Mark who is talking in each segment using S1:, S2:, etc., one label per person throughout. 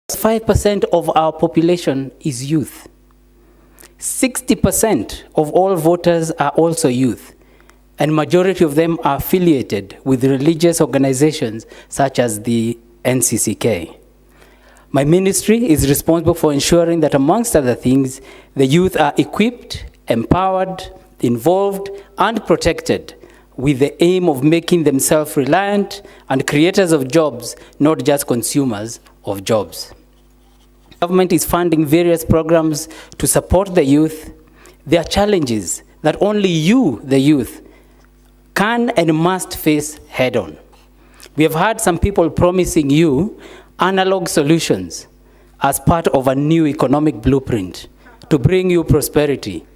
S1: 5% of our population is youth. 60% of all voters are also youth, and majority of them are affiliated with religious organizations such as the NCCK. My ministry is responsible for ensuring that, amongst other things, the youth are equipped, empowered, involved, and protected with the aim of making them self-reliant and creators of jobs, not just consumers of jobs. Government is funding various programs to support the youth. There are challenges that only you, the youth, can and must face head-on. We have heard some people promising you analog solutions as part of a new economic blueprint to bring you prosperity.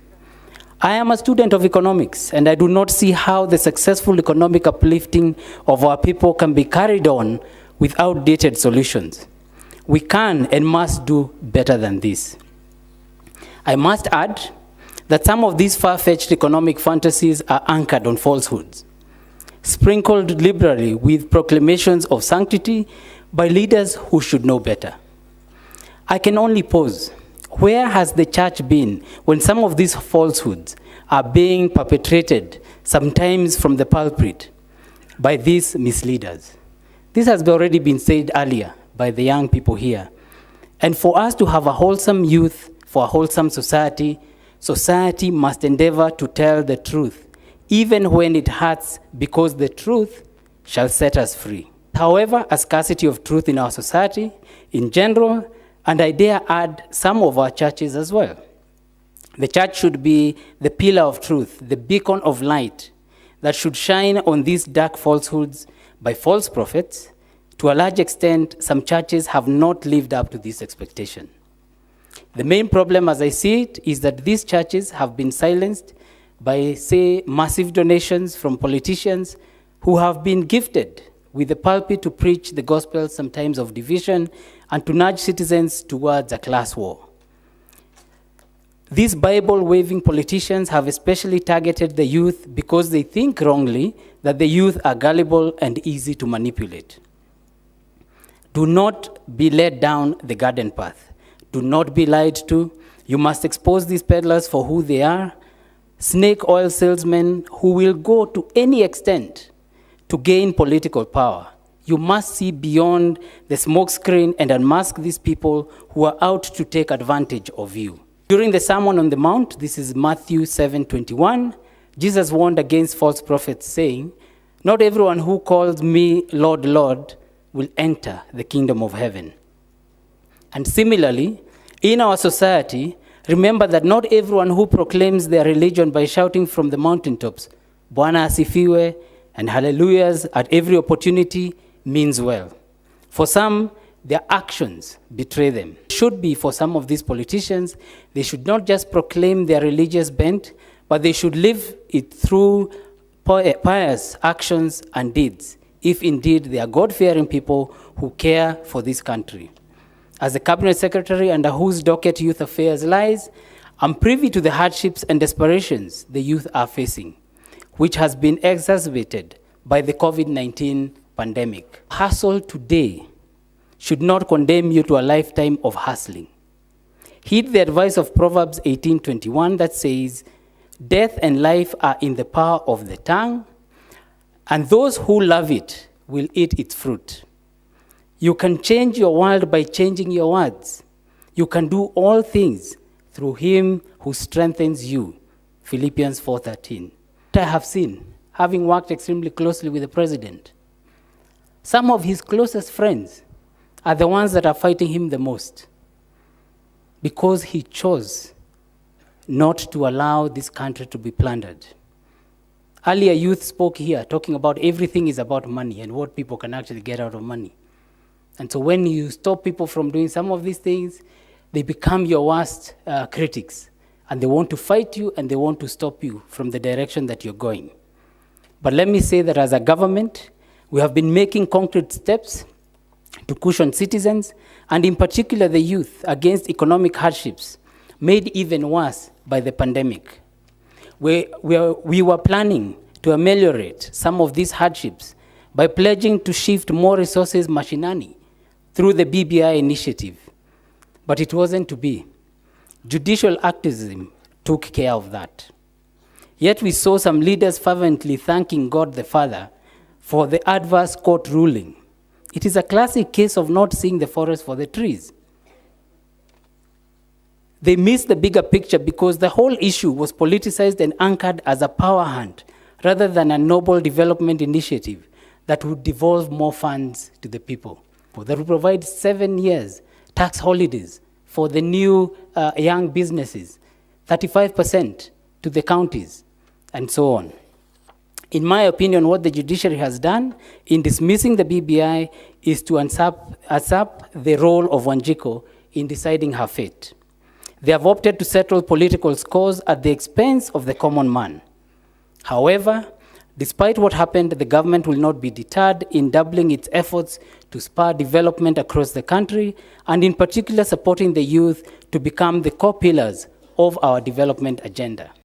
S1: I am a student of economics, and I do not see how the successful economic uplifting of our people can be carried on with outdated solutions. We can and must do better than this. I must add that some of these far-fetched economic fantasies are anchored on falsehoods, sprinkled liberally with proclamations of sanctity by leaders who should know better. I can only pose, where has the church been when some of these falsehoods are being perpetrated, sometimes from the pulpit, by these misleaders? This has already been said earlier by the young people here. And for us to have a wholesome youth, for a wholesome society, society must endeavor to tell the truth, even when it hurts, because the truth shall set us free. However, a scarcity of truth in our society in general, and I dare add some of our churches as well. The church should be the pillar of truth, the beacon of light that should shine on these dark falsehoods by false prophets. To a large extent, some churches have not lived up to this expectation. The main problem, as I see it, is that these churches have been silenced by, say, massive donations from politicians who have been gifted with the pulpit to preach the gospel, sometimes of division, and to nudge citizens towards a class war. These Bible-waving politicians have especially targeted the youth because they think wrongly that the youth are gullible and easy to manipulate. Do not be led down the garden path. Do not be lied to. You must expose these peddlers for who they are, snake oil salesmen who will go to any extent to gain political power. You must see beyond the smokescreen and unmask these people who are out to take advantage of you. During the Sermon on the Mount, this is Matthew 7:21, Jesus warned against false prophets, saying, "Not everyone who calls me Lord, Lord, will enter the kingdom of heaven." And similarly, in our society, remember that not everyone who proclaims their religion by shouting from the mountaintops, "Bwana asifiwe," and hallelujahs at every opportunity means well. For some, their actions betray them. It should be for some of these politicians, they should not just proclaim their religious bent, but they should live it through pious actions and deeds, if indeed they are God-fearing people who care for this country. As the Cabinet Secretary under whose docket youth affairs lies, I'm privy to the hardships and desperations the youth are facing, which has been exacerbated by the COVID-19 pandemic. Hustle today should not condemn you to a lifetime of hustling. Heed the advice of Proverbs 18:21 that says, "Death and life are in the power of the tongue, and those who love it will eat its fruit." You can change your world by changing your words. You can do all things through him who strengthens you. Philippians 4:13. I have seen, having worked extremely closely with the president, some of his closest friends are the ones that are fighting him the most because he chose not to allow this country to be plundered. Earlier, youth spoke here talking about everything is about money and what people can actually get out of money. And so when you stop people from doing some of these things, they become your worst critics. And they want to fight you and they want to stop you from the direction that you're going. But let me say that as a government, we have been making concrete steps to cushion citizens, and in particular the youth, against economic hardships made even worse by the pandemic. We were planning to ameliorate some of these hardships by pledging to shift more resources mashinani through the BBI initiative, but it wasn't to be. Judicial activism took care of that. Yet we saw some leaders fervently thanking God the Father for the adverse court ruling. It is a classic case of not seeing the forest for the trees. They missed the bigger picture because the whole issue was politicized and anchored as a power hunt rather than a noble development initiative that would devolve more funds to the people. That would provide 7 years tax holidays for the new young businesses, 35% to the counties, and so on. In my opinion, what the judiciary has done in dismissing the BBI is to usurp the role of Wanjiku in deciding her fate. They have opted to settle political scores at the expense of the common man. However, despite what happened, the government will not be deterred in doubling its efforts to spur development across the country, and in particular supporting the youth to become the core pillars of our development agenda.